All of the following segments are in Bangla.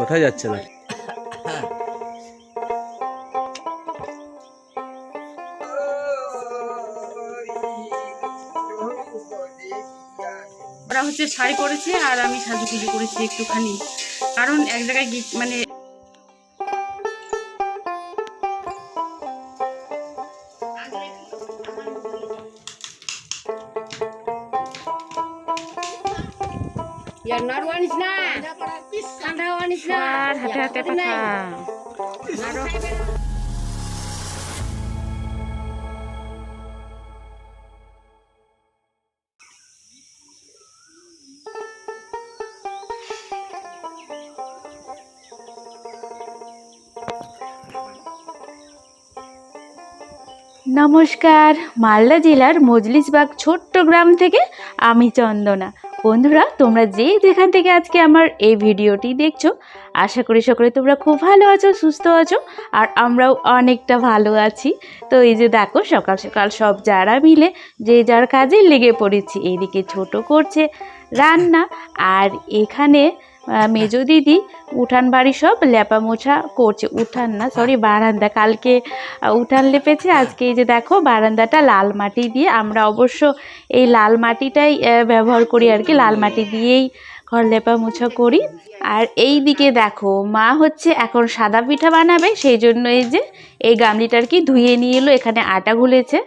কোথায় যাচ্ছেন? ওরা হচ্ছে শাড়ি পরেছে আর আমি সাজুগুজু করেছি একটুখানি, কারণ এক জায়গায় মানে হাতে হাতে কথা। নমস্কার, মালদা জেলার মজলিসবাগ ছোট্ট গ্রাম থেকে আমি চন্দনা। বন্ধুরা, তোমরা যেখান থেকে আজকে আমার এই ভিডিওটি দেখছো, আশা করি সকলে তোমরা খুব ভালো আছো, সুস্থ আছো, আর আমরাও অনেকটা ভালো আছি। তো এই যে দেখো, সকাল সকাল সব যারা মিলে যে যার কাজে লেগে পড়েছি। এইদিকে ছোট করছে রান্না, আর এখানে মেজো দিদি উঠান বাড়ি সব লেপা মোছা করছে। উঠান না, সরি, বারান্দা। কালকে উঠান লেপেছে, আজকে এই যে দেখো বারান্দাটা লাল মাটি দিয়ে, আমরা অবশ্য এই লাল মাটিটাই ব্যবহার করি আর কি, লাল মাটি দিয়েই ঘর লেপা মোছা করি। আর এই দিকে দেখো, মা হচ্ছে এখন সাদা পিঠা বানাবে, সেই জন্য এই যে এই গামলিটার কি ধুয়ে নিয়ে এলো, এখানে আটা গুলেছে।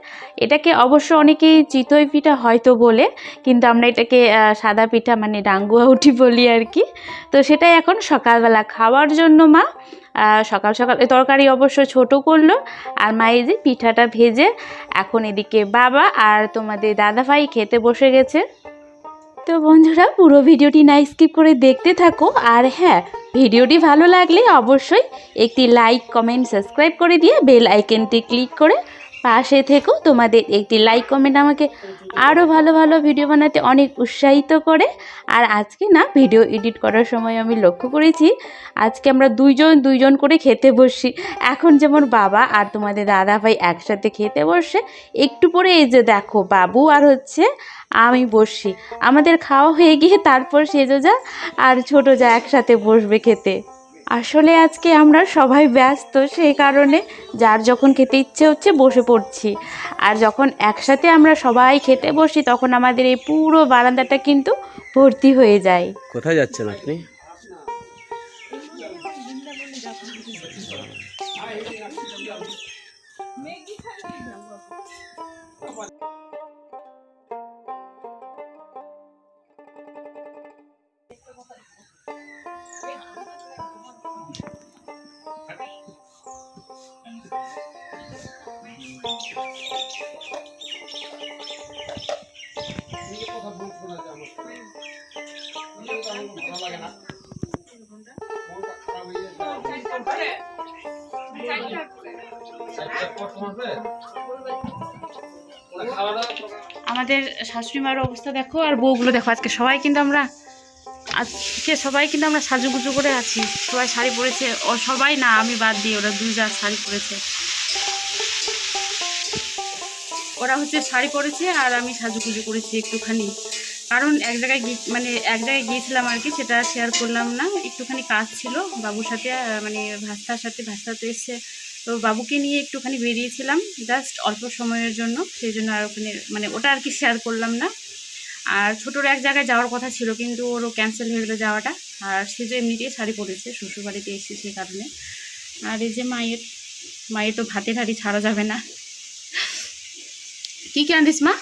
এটাকে অবশ্য অনেকেই চিতই পিঠা হয়তো বলে, কিন্তু আমরা এটাকে সাদা পিঠা মানে ডাঙ্গুয়া উঠি বলি আর কি। তো সেটাই এখন সকালবেলা খাওয়ার জন্য মা সকাল সকাল তরকারি অবশ্য ছোট করলো, আর মা এই যে পিঠাটা ভেজে এখন এদিকে বাবা আর তোমাদের দাদাভাই খেতে বসে গেছে। তো বন্ধুরা, পুরো ভিডিওটি না স্কিপ করে দেখতে থাকো। আর হ্যাঁ, ভিডিওটি ভালো লাগলে অবশ্যই একটি লাইক, কমেন্ট, সাবস্ক্রাইব করে দিয়ে বেল আইকনটি ক্লিক করে পাশে থেকো। তোমাদের একটি লাইক, কমেন্ট আমাকে আরও ভালো ভালো ভিডিও বানাতে অনেক উৎসাহিত করে। আর আজকে না ভিডিও এডিট করার সময় আমি লক্ষ্য করেছি, আজকে আমরা দুইজন করে খেতে বসি। এখন যেমন বাবা আর তোমাদের দাদা ভাই একসাথে খেতে বসে, একটু পরে এই যে দেখো বাবু আর হচ্ছে আমি বসি। আমাদের খাওয়া হয়ে গিয়ে তারপর সেজো যা আর ছোটো যা একসাথে বসবে খেতে। আসলে আজকে আমরা সবাই ব্যস্ত, সেই কারণে যার যখন খেতে ইচ্ছে হচ্ছে বসে পড়ছি। আর যখন একসাথে আমরা সবাই খেতে বসি, তখন আমাদের এই পুরো বারান্দাটা কিন্তু ভর্তি হয়ে যায়। কোথায় যাচ্ছেন আপনি? আমাদের শাশুড়ি মার অবস্থা দেখো, আর বউগুলো দেখো। আজকে সবাই কিন্তু আমরা সাজুগুজু করে আছি। সবাই শাড়ি পরেছে, ও সবাই না, আমি বাদ দিয়ে, ওরা দুই যা শাড়ি পরেছে। ওরা হচ্ছে শাড়ি পরেছে আর আমি সাজুগুজু করেছি একটুখানি, কারণ এক জায়গায় গিয়েছিলাম আর কি, সেটা শেয়ার করলাম না। একটুখানি কাজ ছিল বাবুর সাথে, মানে ভাস্তা তো এসছে, তো বাবুকে নিয়ে একটুখানি বেরিয়েছিলাম জাস্ট অল্প সময়ের জন্য, সেই জন্য আর ওখানে মানে ওটা আর কি শেয়ার করলাম না। আর ছোটোর এক জায়গায় যাওয়ার কথা ছিল, কিন্তু ওরও ক্যান্সেল হয়ে গেলো যাওয়াটা। আর সে যে এমনিতেই শাড়ি পরেছে, শ্বশুরবাড়িতে এসেছে সেই কারণে। আর এই যে মায়ের তো ভাতের হাঁড়ি ছাড়া যাবে না। কি আনিস মা?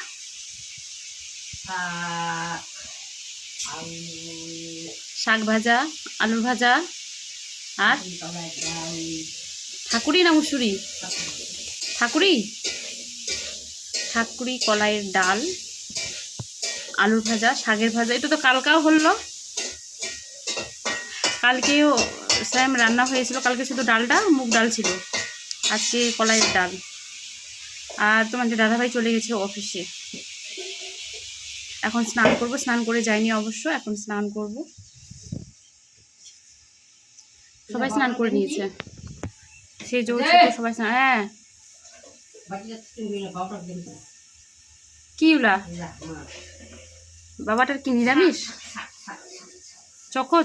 শাক ভাজা, আলুর ভাজা, আর ঠাকুরি না মুসুরি? ঠাকুরি, কলাইয়ের ডাল, আলুর ভাজা, শাকের ভাজা। এটা তো কালকাও হলো, কালকেও সেম রান্না হয়েছিল। কালকে শুধু ডালটা মুগ ডাল ছিল, আজকে কলাইয়ের ডাল। আর তোমাদের দাদাভাই চলে গেছে অফিসে। এখন স্নান করব, স্নান করে যাইনি অবশ্য, এখন স্নান করব। সবাই স্নান করে নিয়েছে, সে জ্বলছে তো সবাই স্নান। হ্যাঁ, কি উলা বাবাটার কি নিরামিষ?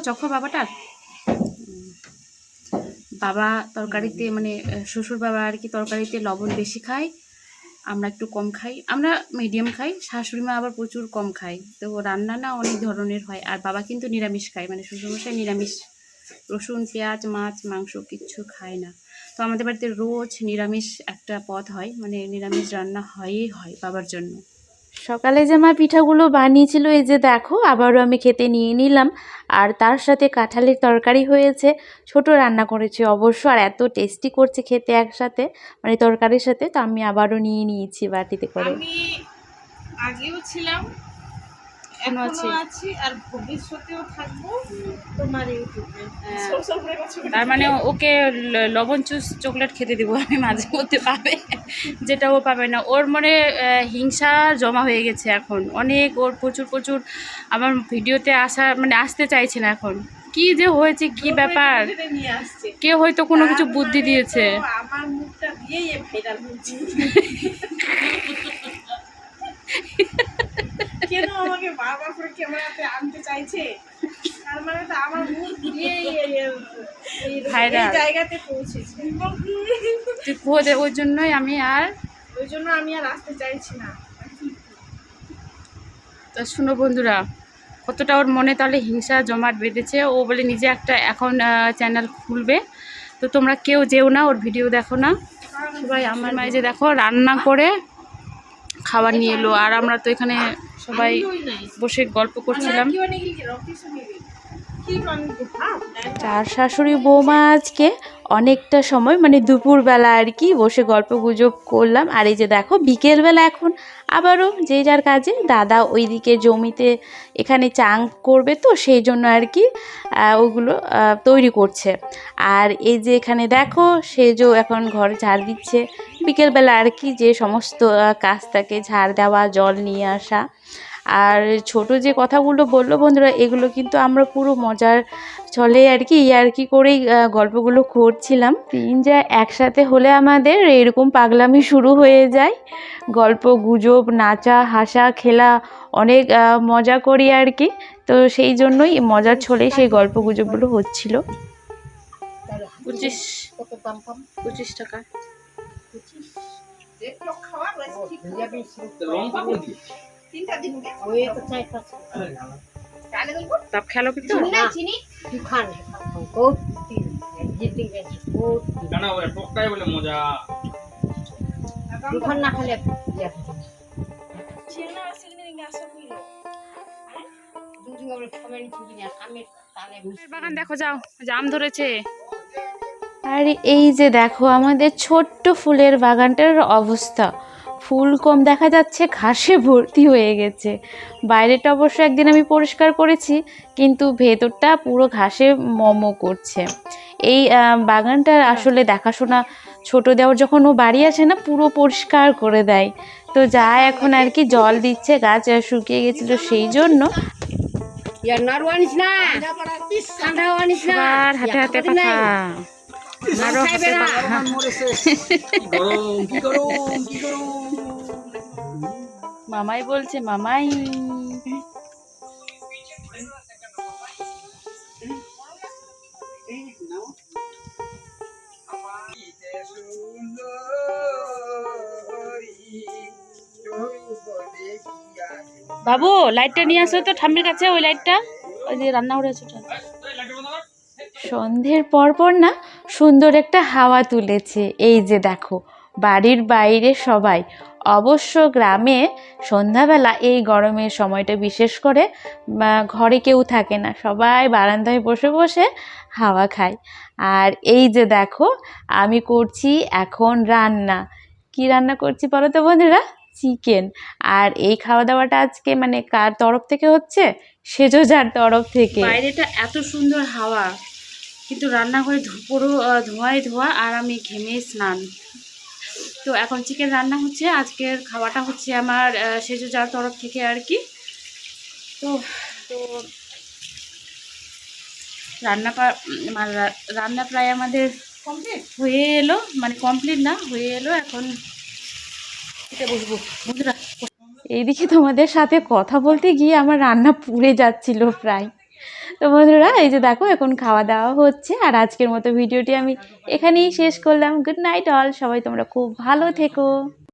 চখো বাবাটার। বাবা তরকারিতে মানে শ্বশুর বাবা আর কি তরকারিতে লবণ বেশি খায়, আমরা একটু কম খাই, আমরা মিডিয়াম খাই, শাশুড়ি মা আবার প্রচুর কম খায়। তো রান্না না অনেক ধরনের হয়। আর বাবা কিন্তু নিরামিষ খায়, মানে শ্বশুরমশাই নিরামিষ, রসুন পেঁয়াজ মাছ মাংস কিচ্ছু খায় না। তো আমাদের বাড়িতে রোজ নিরামিষ একটা পদ হয়, মানে নিরামিষ রান্না হয়ই হয় বাবার জন্য। সকালে যে মা পিঠাগুলো বানিয়েছিল এই যে দেখো আবারও আমি খেতে নিয়ে নিলাম। আর তার সাথে কাঁঠালের তরকারি হয়েছে, ছোট রান্না করেছে অবশ্য, আর এত টেস্টি করছে খেতে একসাথে মানে তরকারির সাথে। তো আমি আবারও নিয়ে নিয়েছি বাটিতে করে। আমি আগেও ছিলাম, এখনো এখনো আছি, আর ভবিষ্যতেও থাকবো তোমার ইউটিউবে। তার মানে ওকে লবণ চুস চকলেট খেতে দিব আমি, মাঝে মধ্যে পাবে, যেটা ও পাবে না। ওর মনে হিংসা জমা হয়ে গেছে এখন অনেক, ওর প্রচুর প্রচুর আমার ভিডিওতে আসা মানে আসতে চাইছে না এখন। কি যে হয়েছে, কি ব্যাপার, নিয়ে আসছে, কেউ হয়তো কোনো কিছু বুদ্ধি দিয়েছে। আমার মুখটা দিয়েই ভাইরাল হচ্ছে। কেন আমাকে বারবার করে ক্যামেরাতে আনতে চাইছে, তার মানে তো আমার মুখ দিয়েই এই ভাইরাল জায়গাতে পৌঁছেছে। ওই জন্যই আমি আর ওই জন্য আমি আর আসতে চাইছি না। তো শুনো বন্ধুরা, কতটা ওর মনে তাহলে হিংসা জমাট বেঁধেছে। ও বলে নিজে একটা এখন চ্যানেল খুলবে। তো তোমরা কেউ যেও না, ওর ভিডিও দেখো না সবাই। আমার মায়ে যে দেখো রান্না করে খাবার নিয়ে এলো, আর আমরা তো এখানে সবাই বসে গল্প করছিলাম। চার শাশুড়ি বৌমা আজকে অনেকটা সময় মানে দুপুরবেলা আর কি বসে গল্প গুজব করলাম। আর এই যে দেখো বিকেলবেলা এখন আবারও যে যার কাজে, দাদা ওইদিকে জমিতে এখানে চাং করবে, তো সেই জন্য আর কি ওগুলো তৈরি করছে। আর এই যে এখানে দেখো সেজো এখন ঘর ঝাড় দিচ্ছে বিকেলবেলা আর কি, যে সমস্ত কাজ থাকে ঝাড় দেওয়া, জল নিয়ে আসা। আর ছোট যে কথাগুলো বললো বন্ধুরা, এগুলো কিন্তু আমরা পুরো মজার ছলে আর কি ইয়ার্কি করেই গল্পগুলো করছিলাম। যা একসাথে হলে আমাদের এরকম পাগলামি শুরু হয়ে যায়, গল্প গুজব, নাচা হাসা খেলা, অনেক মজা করি আর কি। তো সেই জন্যই মজার ছলে সেই গল্প গুজবগুলো হচ্ছিল। 25 টাকা। তাপ খেলো কিন্তু বাগান দেখো, যাও জাম ধরেছে। আর এই যে দেখো আমাদের ছোট্ট ফুলের বাগানটার অবস্থা, ফুল কম দেখা যাচ্ছে, ঘাসে ভর্তি হয়ে গেছে। বাইরেটা অবশ্য একদিন আমি পরিষ্কার করেছি, কিন্তু ভেতরটা পুরো ঘাসে মমো করছে। এই বাগানটার আসলে দেখাশোনা ছোট দেওয়ার যখন ও বাড়ি আসে না, পুরো পরিষ্কার করে দেয়। তো যা এখন আর কি জল দিচ্ছে, গাছ শুকিয়ে গেছিলো সেই জন্য। সবার হাতে হাতে পাখা, আরো হাতে পাখা। মামাই বলছে মামাই। বাবু লাইটটা নিয়ে আসো তো ঠাম্মির কাছে, ওই লাইটটা, ওই যে রান্না করে আছে। সন্ধ্যের পর না সুন্দর একটা হাওয়া তুলেছে। এই যে দেখো বাড়ির বাইরে সবাই, অবশ্য গ্রামে সন্ধ্যাবেলা এই গরমের সময়টা বিশেষ করে ঘরে কেউ থাকে না, সবাই বারান্দায় বসে বসে হাওয়া খায়। আর এই যে দেখো আমি করছি এখন রান্না। কি রান্না করছি বলো তো বন্ধুরা? চিকেন। আর এই খাওয়া দাওয়াটা আজকে মানে কার তরফ থেকে হচ্ছে? সেজো যার তরফ থেকে। বাইরেটা এত সুন্দর হাওয়া, কিন্তু রান্নাঘরে পুরো ধোঁয়ায় ধোঁয়া, আর আমি ঘেমে স্নান। তো এখন চিকেন রান্না হচ্ছে, আজকের খাওয়াটা হচ্ছে আমার সেজো যার তরফ থেকে আর কি। তো তো রান্না প্রায় আমাদের হয়ে এলো, মানে কমপ্লিট না হয়ে এলো। এখন এটা বসবো বন্ধুরা। এইদিকে তোমাদের সাথে কথা বলতে গিয়ে আমার রান্না পুড়ে যাচ্ছিল প্রায়। তো বন্ধুরা এই যে দেখো এখন খাওয়া দাওয়া হচ্ছে, আর আজকের মতো ভিডিওটি আমি এখানেই শেষ করলাম। গুড নাইট অল, সবাই তোমরা খুব ভালো থেকো।